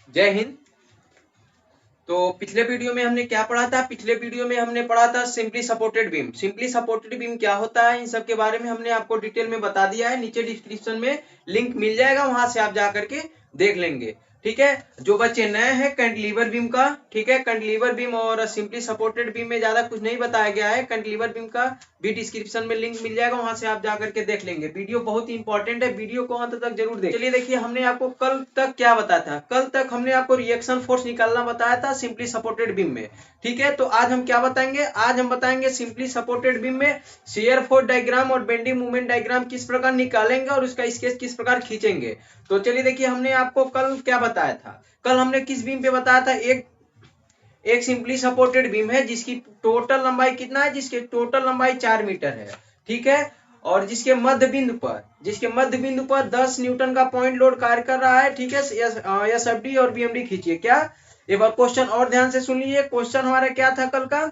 जय हिंद। तो पिछले वीडियो में हमने क्या पढ़ा था? पिछले वीडियो में हमने पढ़ा था simply supported beam. Simply supported beam क्या होता है, इन सब के बारे में हमने आपको डिटेल में बता दिया है। नीचे डिस्क्रिप्शन में लिंक मिल जाएगा, वहां से आप जा करके देख लेंगे। ठीक है, जो बच्चे नए हैं कैंटिलीवर बीम का, ठीक है, कैंटिलीवर बीम और सिंपली सपोर्टेड बीम में ज्यादा कुछ नहीं बताया गया है। कैंटिलीवर बीम का भी डिस्क्रिप्शन में लिंक मिल जाएगा, वहां से आप जा करके देख लेंगे। वीडियो बहुत ही इंपॉर्टेंट है, वीडियो को अंत तक जरूर देखें। चलिए देखिए, हमने आपको कल तक क्या बताया था। कल तक हमने आपको रिएक्शन फोर्स निकालना बताया था सिंपली सपोर्टेड बीम में। ठीक है, तो आज हम क्या बताएंगे? आज हम बताएंगे सिंपली सपोर्टेड बीम में शियर फोर्स डायग्राम और बेंडिंग मूवमेंट डायग्राम किस प्रकार निकालेंगे और उसका स्केच किस प्रकार खींचेंगे। तो चलिए देखिए, हमने आपको कल क्या बताया था। कल हमने किस बीम पे बताया था? एक सिंपली सपोर्टेड बीम है जिसकी टोटल लंबाई कितना है? जिसकी टोटल लंबाई 4 मीटर है। ठीक है, और जिसके मध्य बिंदु पर 10 न्यूटन का पॉइंट लोड कार्य कर रहा है। ठीक है, एसएफडी और बीएमडी खींचिए। क्या? एक बार क्वेश्चन और ध्यान से सुन लीजिए। क्वेश्चन हमारा क्या था कल का?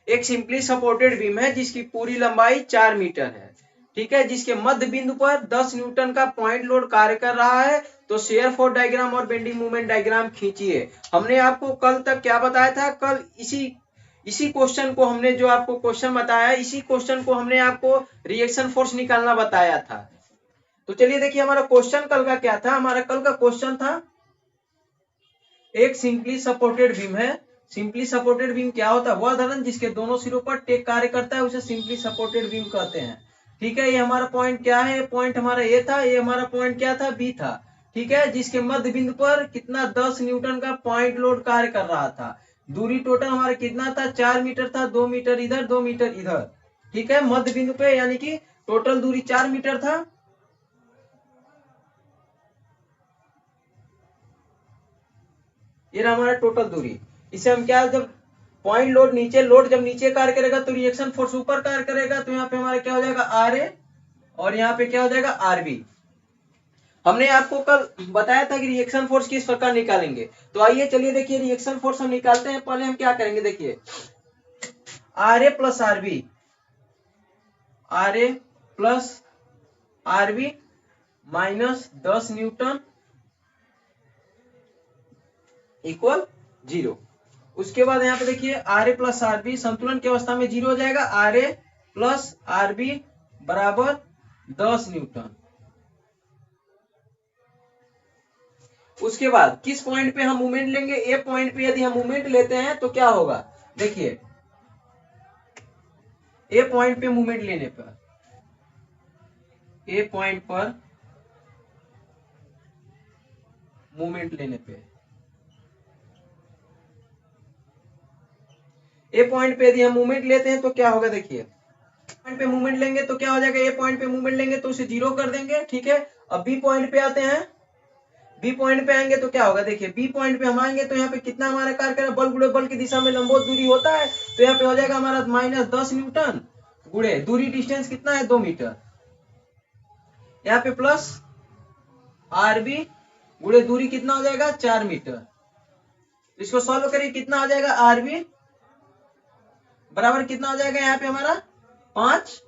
एक सिंपली सपोर्टेड बीम है जिसकी पूरी लंबाई 4 मीटर है। ठीक है, जिसके मध्य बिंदु पर 10 न्यूटन का पॉइंट लोड कार्य कर रहा है। तो शेयर फोर्स डायग्राम और बेंडिंग मूवमेंट डायग्राम खींचिए। हमने आपको कल तक क्या बताया था? कल इसी क्वेश्चन को हमने, जो आपको क्वेश्चन बताया, इसी क्वेश्चन को हमने आपको रिएक्शन फोर्स निकालना बताया था। तो चलिए देखिए, हमारा क्वेश्चन कल का क्या था। हमारा कल का क्वेश्चन था, एक सिंपली सपोर्टेड बीम है। सिंपली सपोर्टेड बीम क्या होता है? वह धरन जिसके दोनों सिरों पर टेक कार्य करता है उसे सिंपली सपोर्टेड बीम कहते हैं। ठीक है, ये हमारा पॉइंट क्या है? पॉइंट हमारा ए था। ये हमारा पॉइंट क्या था? बी था। ठीक है, जिसके मध्य बिंदु पर कितना? 10 न्यूटन का पॉइंट लोड कार्य कर रहा था। दूरी टोटल हमारा कितना था? 4 मीटर था। 2 मीटर इधर, 2 मीटर इधर। ठीक है, मध्य बिंदु पे, यानी कि टोटल दूरी 4 मीटर था। ये रहा हमारा टोटल दूरी। इसे हम क्या, जब पॉइंट लोड नीचे, लोड जब नीचे कार्य करेगा तो रिएक्शन फोर्स ऊपर कार्य करेगा। तो यहाँ पे हमारा क्या हो जाएगा? आर ए, और यहाँ पे क्या हो जाएगा? R B. हमने आपको कल बताया था कि रिएक्शन फोर्स किस प्रकार निकालेंगे। तो आइए चलिए देखिए, रिएक्शन फोर्स हम निकालते हैं। पहले हम क्या करेंगे? देखिए, R A plus R B, R A plus R B minus 10 newton equal 0। उसके बाद यहाँ पे देखिए, R A plus R B संतुलन की अवस्था में 0 हो जाएगा। R A plus R B बराबर 10 न्यूटन। उसके बाद किस पॉइंट पे हम मूवमेंट लेंगे? ए पॉइंट पे यदि हम मूवमेंट लेते हैं तो क्या होगा? देखिए, ए पॉइंट पे मूवमेंट लेने पर, ए पॉइंट पर मूवमेंट लेने पे, ए पॉइंट पे यदि हम मूवमेंट लेते हैं तो क्या होगा? देखिए, पॉइंट पे मूवमेंट लेंगे तो क्या हो जाएगा? ए पॉइंट पे मूवमेंट लेंगे तो उसे 0 कर देंगे। ठीक है, अब बी पॉइंट पे आते हैं। बी पॉइंट पे आएंगे तो क्या होगा? देखिए, बी पॉइंट पे हम आएंगे तो यहाँ पे कितना हमारा कार्य करेगा? बल गुणे बल की दिशा में लंबवत दूरी होता है। तो यहाँ पे हो जाएगा हमारा माइनस 10 न्यूटन गुणे दूरी, डिस्टेंस कितना है? 2 मीटर। यहाँ पे प्लस आर बी गुणे दूरी कितना हो जाएगा? 4 मीटर। इसको सॉल्व करिए, कितना आ जाएगा? आर बी बराबर कितना हो जाएगा? यहाँ पे हमारा 5।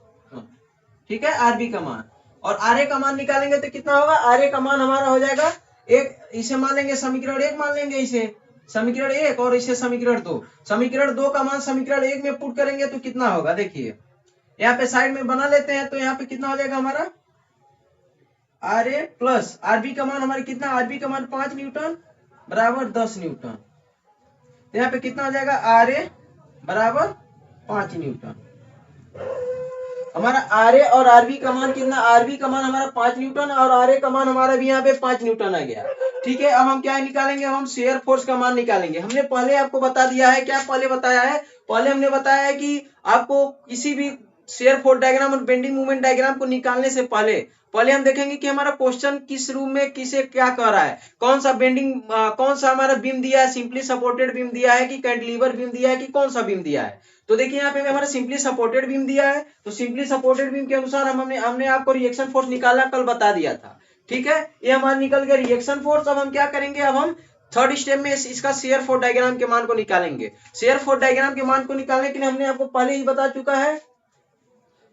ठीक है, आर बी का मान। और आर ए का मान निकालेंगे तो कितना होगा? आर ए का मान हमारा हो जाएगा एक, इसे मान लेंगे समीकरण 1, मान लेंगे इसे समीकरण 1 और इसे समीकरण 2। समीकरण 2 का मान समीकरण 1 में पुट करेंगे तो कितना होगा? देखिए, यहाँ पे साइड में बना लेते हैं। तो यहाँ पे कितना हो जाएगा हमारा? R A plus R B का मान हमारे कितना? आर बी का मान 5 न्यूटन बराबर 10 न्यूटन। तो यहाँ पे कितना हो जाएगा? आर ए बराबर 5 न्यूटन। हमारा आर ए और आरबी का मान कितना? आरबी का मान हमारा 5 न्यूटन और आर ए का मान हमारा भी यहाँ पे 5 न्यूटन आ गया। ठीक है, अब हम क्या निकालेंगे? हम शेयर फोर्स का मान निकालेंगे। हमने पहले आपको बता दिया है। क्या पहले बताया है? पहले हमने बताया है कि आपको किसी भी शेयर फोर्स डायग्राम और बेंडिंग मूवमेंट डायग्राम को निकालने से पहले हम देखेंगे कि हमारा क्वेश्चन किस रूप में किसे क्या कह रहा है। कौन सा बेंडिंग, कौन सा हमारा बीम दिया है? सिंपली सपोर्टेड बीम दिया है कि कैंटिलीवर बीम दिया है कि कौन सा बीम दिया है? तो देखिए, यहाँ पे हमारा सिंपली सपोर्टेड बीम दिया है। तो सिंपली सपोर्टेड बीम के अनुसार हमने आपको रिएक्शन फोर्स निकालना कल बता दिया था। ठीक है, ये हमारा निकल गया रिएक्शन फोर्स। अब हम क्या करेंगे? अब हम थर्ड स्टेप में इसका शेयर फोर्स डायग्राम के मान को निकालेंगे। शेयर फोर्स डायग्राम के मान को निकालने के लिए हमने आपको पहले ही बता चुका है।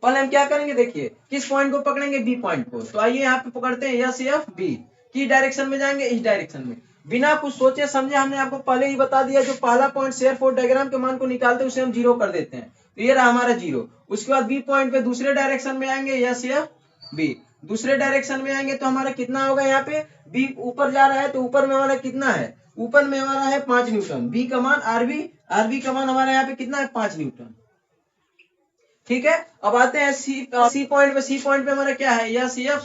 पहले हम क्या करेंगे? देखिए, किस पॉइंट को पकड़ेंगे? बी पॉइंट को। तो आइए यहाँ पे पकड़ते हैं, एस एफ बी। किस डायरेक्शन में जाएंगे? इस डायरेक्शन में। बिना कुछ सोचे समझे हमने आपको पहले ही बता दिया, जो पहला पॉइंट शेयर फोर्स डायग्राम के मान को निकालते हैं उसे हम जीरो कर देते हैं, तो ये रहा हमारा जीरो। उसके बाद बी पॉइंट पे दूसरे डायरेक्शन में आएंगे, यस या बी, दूसरे डायरेक्शन में आएंगे तो हमारा कितना होगा, यहाँ पे बी ऊपर जा रहा है तो ऊपर में हमारा कितना है, ऊपर में हमारा है 5 न्यूटन, बी का मान आरबी का मान हमारा यहाँ पे कितना है 5 न्यूटन। ठीक है, अब आते हैं सी पॉइंट पे हमारा क्या है, यस एफ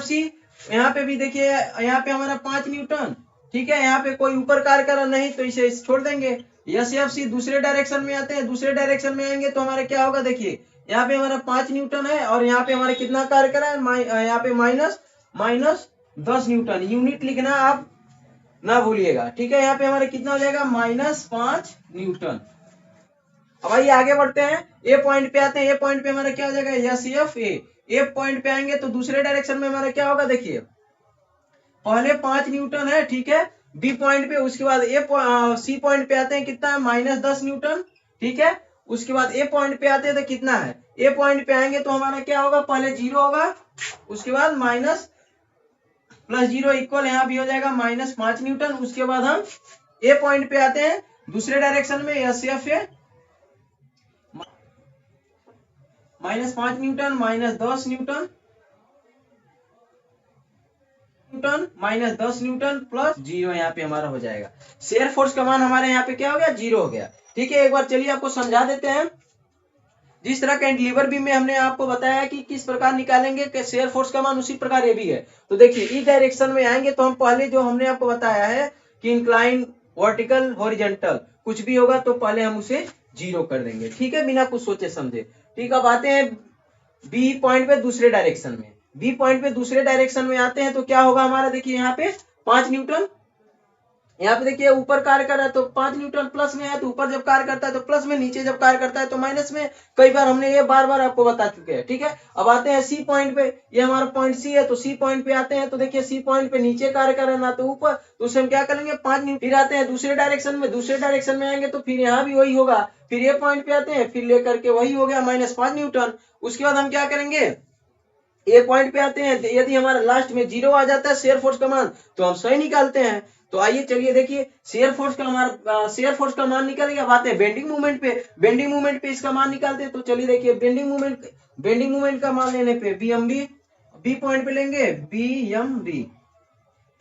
सी, यहाँ पे भी देखिए यहाँ पे हमारा 5 न्यूटन। ठीक है, यहाँ पे कोई ऊपर कार्य कर रहा नहीं तो इसे छोड़ देंगे। यस एफ सी दूसरे डायरेक्शन में आते हैं, दूसरे डायरेक्शन में आएंगे तो हमारा क्या होगा, देखिए यहाँ पे हमारा 5 न्यूटन है और यहाँ पे हमारा कितना कार्य कर रहा है, यहाँ पे माइनस 10 न्यूटन। यूनिट लिखना आप ना भूलिएगा। ठीक है, यहाँ पे हमारा कितना हो जाएगा, -5 न्यूटन। अब आइए आगे बढ़ते हैं, ए पॉइंट पे आते हैं। ए पॉइंट पे हमारा क्या हो जाएगा, यस एफ ए पॉइंट पे आएंगे तो दूसरे डायरेक्शन में हमारा क्या होगा, देखिए पहले 5 न्यूटन है। ठीक है, बी पॉइंट पे, उसके बाद सी पॉइंट पे आते हैं, कितना है -10 न्यूटन। ठीक है, उसके बाद ए पॉइंट पे आते हैं तो कितना है, ए पॉइंट पे आएंगे तो हमारा क्या होगा, पहले जीरो होगा, उसके बाद माइनस प्लस जीरो इक्वल यहाँ भी हो जाएगा -5 न्यूटन। उसके बाद हम ए पॉइंट पे आते हैं दूसरे डायरेक्शन में, yes F A -5 Newton, -10 Newton, -10 Newton plus zero यहाँ पे हमारा हो जाएगा। शेयर फोर्स का मान हमारे यहाँ पे क्या हो गया, जीरो हो गया। ठीक है, एक बार चलिए आपको समझा देते हैं। जिस तरह कैंटिलीवर बीम में हमने आपको बताया कि किस प्रकार निकालेंगे कि शेयर फोर्स का मान, उसी प्रकार ये भी है। तो देखिए इस डायरेक्शन में आएंगे तो हम पहले जो हमने आपको बताया है कि इंक्लाइन, वर्टिकल, हॉरिजॉन्टल कुछ भी होगा तो पहले हम उसे जीरो कर देंगे। ठीक है, बिना कुछ सोचे समझे। ठीक, अब आते हैं बी पॉइंट पे दूसरे डायरेक्शन में। बी पॉइंट पे दूसरे डायरेक्शन में आते हैं तो क्या होगा हमारा, देखिए यहाँ पे 5 न्यूटन, यहाँ पे देखिए ऊपर कार्य कर रहा है तो 5 न्यूटन प्लस में है, तो ऊपर जब कार्य करता है तो प्लस में, नीचे जब कार्य करता है तो माइनस में। कई बार हमने ये बार बार आपको बता चुके हैं। ठीक है, अब आते हैं सी पॉइंट पे, ये हमारा पॉइंट सी है, तो सी पॉइंट पे आते हैं तो देखिए सी पॉइंट पे नीचे कार्य कर रहा है ना तो ऊपर, तो उसे हम क्या करेंगे 5 न्यूटन। फिर आते हैं दूसरे डायरेक्शन में, दूसरे डायरेक्शन में आएंगे तो फिर यहाँ भी वही होगा, फिर ये पॉइंट पे आते हैं, फिर लेकर के वही हो गया -5 न्यूटन। उसके बाद हम क्या करेंगे, ए पॉइंट पे आते हैं, यदि हमारा लास्ट में जीरो आ जाता है शेयर फोर्स का मान तो हम सही निकालते हैं। तो आइए चलिए देखिए शेयर फोर्स का मान निकल गया। अब आते हैं बेंडिंग मूवमेंट पे, बेंडिंग मूवमेंट पे इसका मान निकालते हैं। तो चलिए देखिए बेंडिंग मूवमेंट का मान लेने पे बी पॉइंट पे लेंगे बी।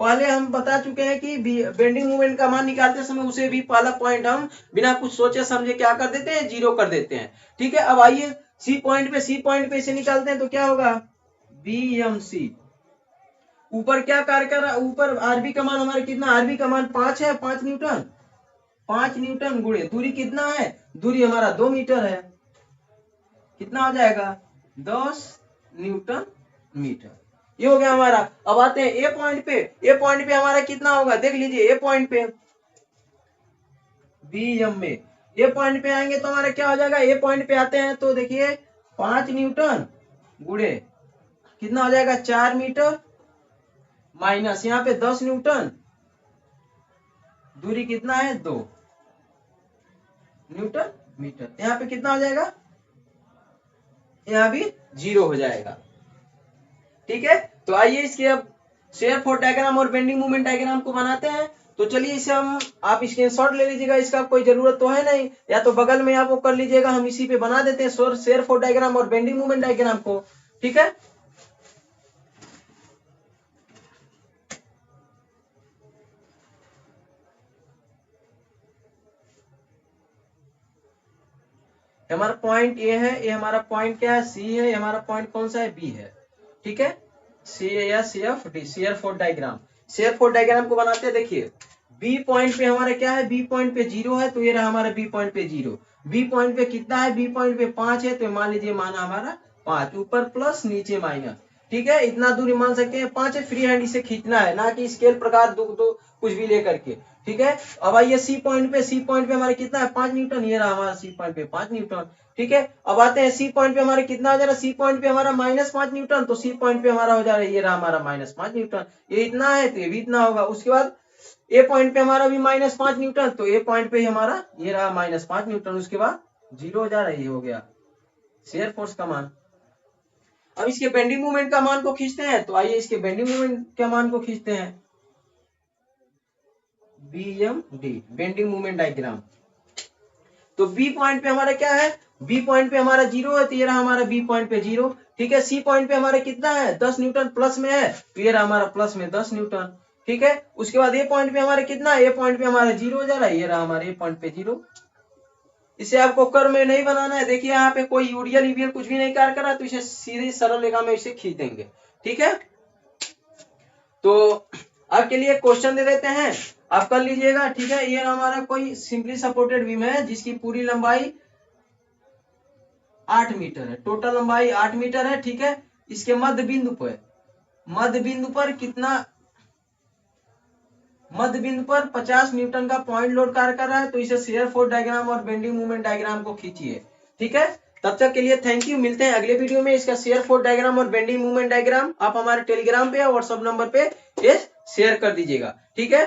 पहले हम बता चुके हैं कि बेंडिंग मूवमेंट का मान निकालते समय उसे भी पहला पॉइंट हम बिना कुछ सोचे समझे क्या कर देते हैं, जीरो कर देते हैं। ठीक है, अब आइए सी पॉइंट पे इसे निकालते हैं तो क्या होगा, BMC। ऊपर क्या कार्य कर रहा है, ऊपर आरबी का मान हमारे कितना, आरबी का मान 5 है, 5 न्यूटन गुणे दूरी कितना है, दूरी हमारा 2 मीटर है, कितना हो जाएगा 10 न्यूटन मीटर। ये हो गया हमारा। अब आते हैं ए पॉइंट पे हमारा कितना होगा, देख लीजिए ए पॉइंट पे BM में ए पॉइंट पे आएंगे तो हमारा क्या हो जाएगा, ए पॉइंट पे आते हैं तो देखिए 5 न्यूटन गुणे कितना हो जाएगा 4 मीटर, माइनस यहाँ पे 10 न्यूटन, दूरी कितना है 2 न्यूटन मीटर। यहाँ पे कितना हो जाएगा, यहाँ भी जीरो हो जाएगा। ठीक है, तो आइए इसके अब शेयर फोर्स डायग्राम और बेंडिंग मूवमेंट डायग्राम को बनाते हैं। तो चलिए इसे हम, आप स्क्रीनशॉट ले लीजिएगा, इसका कोई जरूरत तो है नहीं, या तो बगल में आप वो कर लीजिएगा, हम इसी पे बना देते हैं शेयर फोर्स डायग्राम और बेंडिंग मूवमेंट डायग्राम को। ठीक है, हमारा पॉइंट ए है, ये हमारा पॉइंट क्या है, सी है, ये हमारा पॉइंट कौन सा है, बी है। ठीक है, CFD शेयर फोर्स डायग्राम को बनाते हैं। देखिए बी पॉइंट पे हमारा क्या है, बी पॉइंट पे जीरो है, तो ये रहा हमारा बी पॉइंट पे जीरो। बी पॉइंट पे कितना है, बी पॉइंट पे 5 है, तो मान लीजिए माना हमारा 5, ऊपर प्लस नीचे माइनस। ठीक है, इतना दूरी मान सकते हैं 5 है, फ्री हैंड इसे खींचना है, ना कि स्केल प्रकार दो कुछ भी लेकर के। ठीक है, अब आइए सी पॉइंट पे हमारे कितना है 5 न्यूटन, ये रहा हमारा सी पॉइंट पे 5 न्यूटन। ठीक है, अब आते हैं सी पॉइंट पे हमारे कितना हो जा रहा है, सी पॉइंट पे हमारा -5 न्यूटन, तो सी पॉइंट पे हमारा हो जा रहा है, ये रहा हमारा -5 न्यूटन, ये इतना है तो ये भी इतना होगा। उसके बाद ए पॉइंट पे हमारा भी -5 न्यूटन, तो ए पॉइंट पे हमारा ये रहा -5 न्यूटन, उसके बाद जीरो हो जा रहा है, ये हो गया शेयर फोर्स का मान। अब इसके बेंडिंग मूवमेंट का मान को खींचते हैं, तो आइए इसके बेंडिंग मूवमेंट के मान को खींचते हैं। BMD bending moment diagram. तो बी पॉइंट पे हमारा क्या है, बी पॉइंट पे हमारा 0 है, तो ये रहा हमारा बी पॉइंट पे 0। ठीक है, सी पॉइंट पे हमारा कितना है 10 न्यूटन प्लस में है, तो ये रहा हमारा प्लस में 10 न्यूटन। ठीक है, उसके बाद ए पॉइंट पे हमारा कितना है, ए पॉइंट पे हमारा 0 हो जा रहा है, ये रहा हमारे ए पॉइंट पे 0। इसे आपको कर्व में नहीं बनाना है, देखिए यहाँ पे कोई यूडियल ईवीएल कुछ भी नहीं कार्य कर रहा, तो इसे सीधी सरल रेखा में इसे खींच देंगे। ठीक है, तो आपके लिए क्वेश्चन दे देते हैं, आप कर लीजिएगा। ठीक है, ये हमारा कोई सिंपली सपोर्टेड बीम है जिसकी पूरी लंबाई 8 मीटर है, टोटल लंबाई 8 मीटर है। ठीक है, इसके मध्य बिंदु पर कितना, मध्य बिंदु पर 50 न्यूटन का पॉइंट लोड कार्य कर रहा है, तो इसे शेयर फोर्स डायग्राम और बेंडिंग मूवमेंट डायग्राम को खींचिए। ठीक है, तब तक के लिए थैंक यू, मिलते हैं अगले वीडियो में। इसका शेयर फोर्स डायग्राम और बेंडिंग मूवमेंट डायग्राम आप हमारे टेलीग्राम पे या व्हाट्सएप नंबर पे ये शेयर कर दीजिएगा। ठीक है।